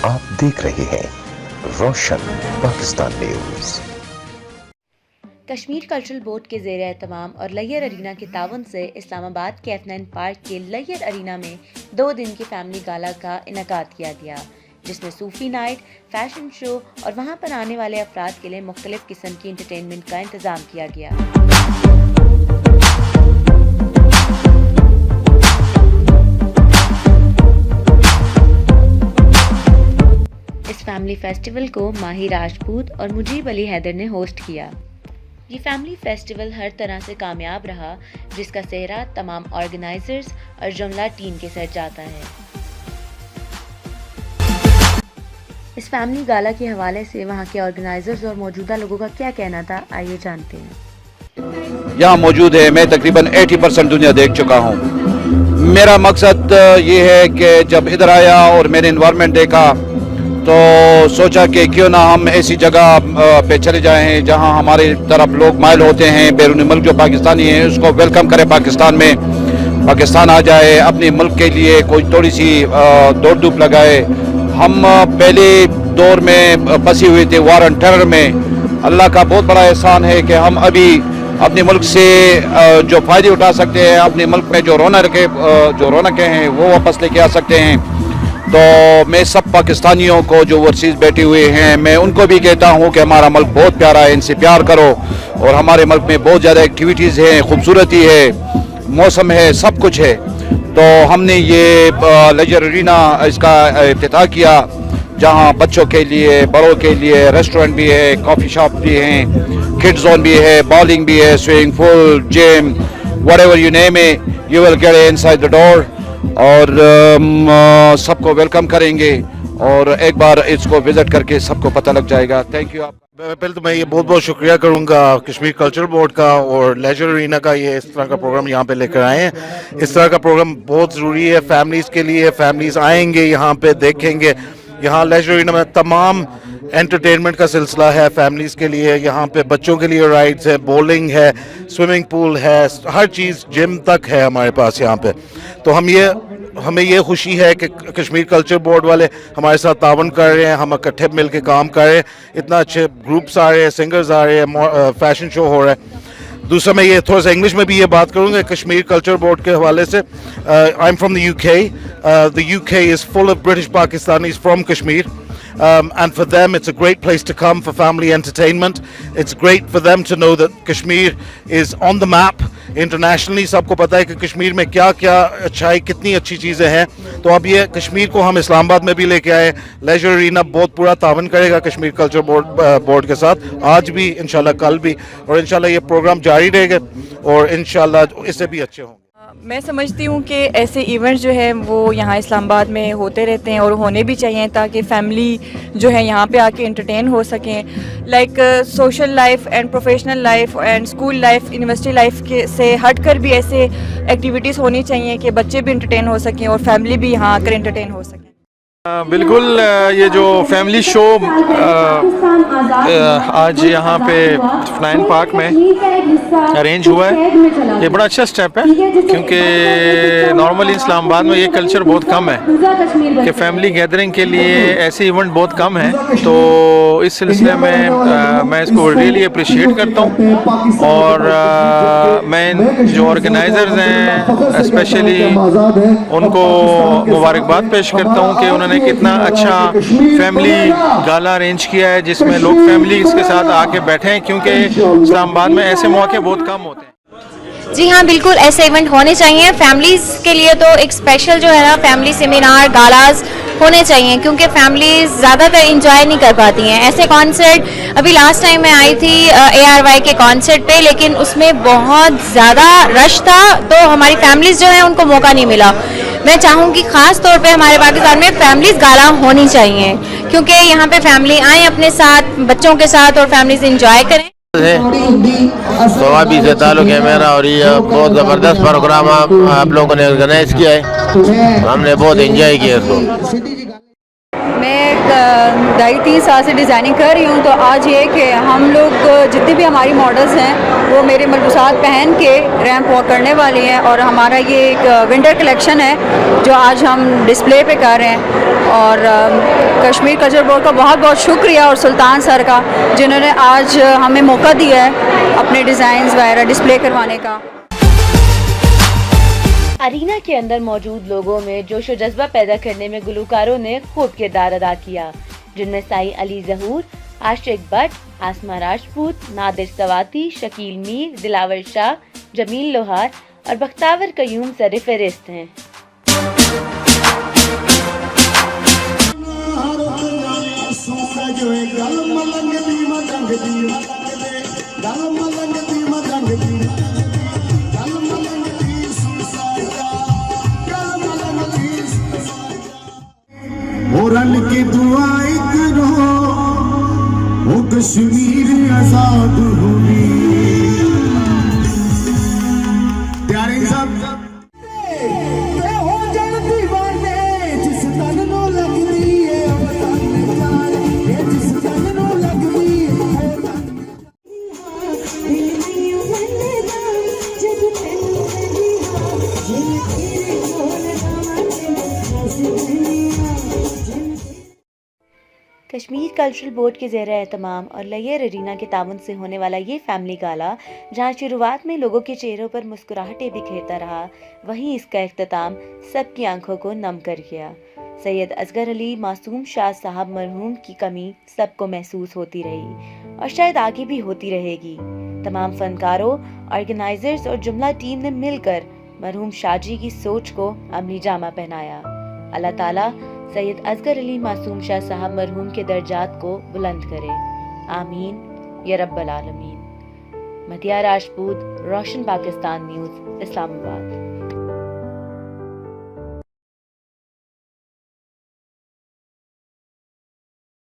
आप देख रहे हैं Roshan Pakistan news. Kashmir cultural board के ज़ेर एहतमाम और लैयर अरीना के तावन से इस्लामाबाद के F9 पार्क के लैयर अरीना में 2 दिन की फैमिली गाला का इनेकाद किया गया, जिसमें सूफी नाइट, फैशन शो और वहां पर आने वाले अफराद के लिए मुख्तलिफ किस्म की एंटरटेनमेंट का इंतजाम किया गया। इस फैमिली फेस्टिवल को माही राजपूत और मुजीब अली हैदर ने होस्ट किया। ये फैमिली फेस्टिवल हर तरह से कामयाब रहा, जिसका सेहरा तमाम ऑर्गेनाइजर्स और जुमला टीम के साथ जाता है। इस फैमिली गाला के हवाले से वहाँ के ऑर्गेनाइजर्स और मौजूदा लोगों का क्या कहना था, आइए जानते हैं। यहाँ मौजूद है, मैं तकरीबन 80% दुनिया देख चुका हूँ। मेरा मकसद ये है कि जब इधर आया और मैंने इन्वायरमेंट देखा तो सोचा कि क्यों ना हम ऐसी जगह पे चले जाएं जहां हमारे तरफ लोग माइल होते हैं, बैरूनी मुल्क जो पाकिस्तानी हैं उसको वेलकम करें। पाकिस्तान में पाकिस्तान आ जाए, अपने मुल्क के लिए कोई थोड़ी सी दौड़ धूप लगाए। हम पहले दौर में फंसी हुए थे वार एंड टेरर में। अल्लाह का बहुत बड़ा एहसान है कि हम अभी अपने मुल्क से जो फ़ायदे उठा सकते हैं, अपने मुल्क में जो रौनकें हैं वो वापस लेके आ सकते हैं। तो मैं सब पाकिस्तानियों को जो ओवरसीज़ बैठे हुए हैं, मैं उनको भी कहता हूं कि हमारा मुल्क बहुत प्यारा है, इनसे प्यार करो। और हमारे मुल्क में बहुत ज़्यादा एक्टिविटीज़ हैं, खूबसूरती है, मौसम है, सब कुछ है। तो हमने ये लैयर अरीना इसका इफ्तिताह किया, जहां बच्चों के लिए, बड़ों के लिए रेस्टोरेंट भी है, कॉफ़ी शॉप भी हैं, किड जोन भी है, बॉलिंग भी है, swimming pool, gym, whatever you name it, you will get inside the door. और सबको वेलकम करेंगे और एक बार इसको विजिट करके सबको पता लग जाएगा। Thank you. पहले तो मैं ये बहुत बहुत शुक्रिया करूंगा कश्मीर कल्चरल बोर्ड का और लैयर अरीना का, ये इस तरह का प्रोग्राम यहाँ पे लेकर आए हैं। इस तरह का प्रोग्राम बहुत ज़रूरी है फैमिलीज़ के लिए। फैमिलीज़ आएंगे यहाँ पे, देखेंगे। यहाँ लैयर अरीना में तमाम एंटरटेनमेंट का सिलसिला है फैमिलीज़ के लिए। यहाँ पे बच्चों के लिए राइड्स है, बॉलिंग है, स्विमिंग पूल है, हर चीज़, जिम तक है हमारे पास यहाँ पे। तो हमें ये खुशी है कि कश्मीर कल्चर बोर्ड वाले हमारे साथ तावन कर रहे हैं, हम इकट्ठे मिल के काम कर रहे हैं। इतना अच्छे ग्रुप्स आ रहे हैं, सिंगर्स आ रहे हैं, फैशन शो हो रहा है। दूसरा, मैं ये थोड़ा सा इंग्लिश में भी ये बात करूँगा कश्मीर कल्चर बोर्ड के हवाले से। I am from the UK। The UK is full of British Pakistanis from Kashmir. And for them it's a great place to come for family entertainment. It's great for them to know that Kashmir is on the map internationally. सबको पता है कि कश्मीर में क्या क्या अच्छाई, कितनी अच्छी चीज़ें हैं। तो अब ये कश्मीर को हम इस्लामाबाद में भी लेके आए। लैयर अरीना बहुत पूरा तावन करेगा कश्मीर कल्चर बोर्ड के साथ, आज भी इंशाल्लाह, कल भी, और इंशाल्लाह ये प्रोग्राम जारी रहेगा और इंशाल्लाह इससे भी अच्छे होंगे। मैं समझती हूँ कि ऐसे इवेंट्स जो है वो यहाँ इस्लामाबाद में होते रहते हैं और होने भी चाहिए, ताकि फैमिली जो है यहाँ पे आके एंटरटेन हो सकें। Like social life and professional life and school life, university life के से हटकर भी ऐसे एक्टिविटीज़ होनी चाहिए कि बच्चे भी एंटरटेन हो सकें और फैमिली भी यहाँ आकर एंटरटेन हो सकें। बिल्कुल, ये जो फैमिली शो आज यहाँ पे F9 पार्क में अरेंज हुआ है, ये बड़ा अच्छा स्टेप है, क्योंकि नॉर्मली इस्लामाबाद में ये कल्चर बहुत कम है कि फैमिली गैदरिंग के लिए ऐसे इवेंट बहुत कम है। तो इस सिलसिले में मैं इसको रियली अप्रिशिएट करता हूँ और मैं जो ऑर्गेनाइजर्स हैं स्पेशली उनको मुबारकबाद पेश करता हूँ कि उन्होंने कितना अच्छा फैमिली गाला अरेंज किया है, जिसमें लोग फैमिली के साथ आके बैठे हैं, क्योंकि इस्लामाबाद में ऐसे मौके बहुत कम होते हैं। जी हाँ, बिल्कुल ऐसे इवेंट होने चाहिए फैमिलीज़ के लिए। तो एक स्पेशल जो है ना फैमिली सेमिनार, गालाज होने चाहिए, क्योंकि फैमिलीज ज़्यादातर इंजॉय नहीं कर पाती हैं ऐसे कॉन्सर्ट। अभी लास्ट टाइम मैं आई थी ARY के कॉन्सर्ट पे, लेकिन उसमें बहुत ज़्यादा रश था, तो हमारी फैमिलीज़ जो है उनको मौका नहीं मिला। मैं चाहूँगी ख़ास तौर पे हमारे पाकिस्तान में फैमिलीज़ गाला होनी चाहिए, क्योंकि यहाँ पे फैमिली आए अपने साथ, बच्चों के साथ, और फैमिलीज़ इंजॉय करें। सवाबी से ताल्लुक़ है मेरा, और ये बहुत ज़बरदस्त प्रोग्राम आप लोगों ने ऑर्गेनाइज किया है, हमने बहुत एंजॉय किया इसको। मैं ढाई 3 साल से डिज़ाइनिंग कर रही हूँ, तो आज ये कि हम लोग जितने भी हमारी मॉडल्स हैं वो मेरे मलबूसात पहन के रैंप वॉक करने वाली हैं, और हमारा ये एक विंटर कलेक्शन है जो आज हम डिस्प्ले पे कर रहे हैं। और कश्मीर कल्चर बोर्ड का बहुत बहुत शुक्रिया, और सुल्तान सर का, जिन्होंने आज हमें मौका दिया है अपने डिज़ाइंस वगैरह डिस्प्ले करवाने का। अरीना के अंदर मौजूद लोगों में जोश व जज्बा पैदा करने में गुलकारों ने खूब किरदार अदा किया, जिनमें साई अली ज़हूर, आशिक भट्ट, आसमा राजपूत, नादिर सवाती, शकील मीर, दिलावर शाह, जमील लोहार और बख्तावर कयूम सर फहरिस्त हैं। रन के दुआएं करो वो कश्मीर आजाद हुई। प्यारे साहब हो जन दीवाने जिस तन नो लगदी है जिस तन नो लगदी कश्मीर कल्चरल बोर्ड के ज़ेर एहतमाम और लैयर अरीना के ताउन से होने वाला ये फैमिली गाला, जहाँ शुरुआत में लोगों के चेहरों पर मुस्कुराहटें बिखेरता रहा, वहीं इसका इख्तिताम सबकी आंखों को नम कर गया। सैयद असगर अली मासूम शाह साहब मरहूम की कमी सबको महसूस होती रही और शायद आगे भी होती रहेगी। तमाम फनकारों, ऑर्गेनाइजर्स और जुमला टीम ने मिलकर मरहूम शाहजी की सोच को अमली जामा पहनाया। अल्लाह ताला सैयद असगर अली मासूम शाह साहब मरहूम के दर्जात को बुलंद करे, आमीन या रब्बल आलमीन। मतिया राजपूत, रोशन पाकिस्तान न्यूज़, इस्लामाबाद।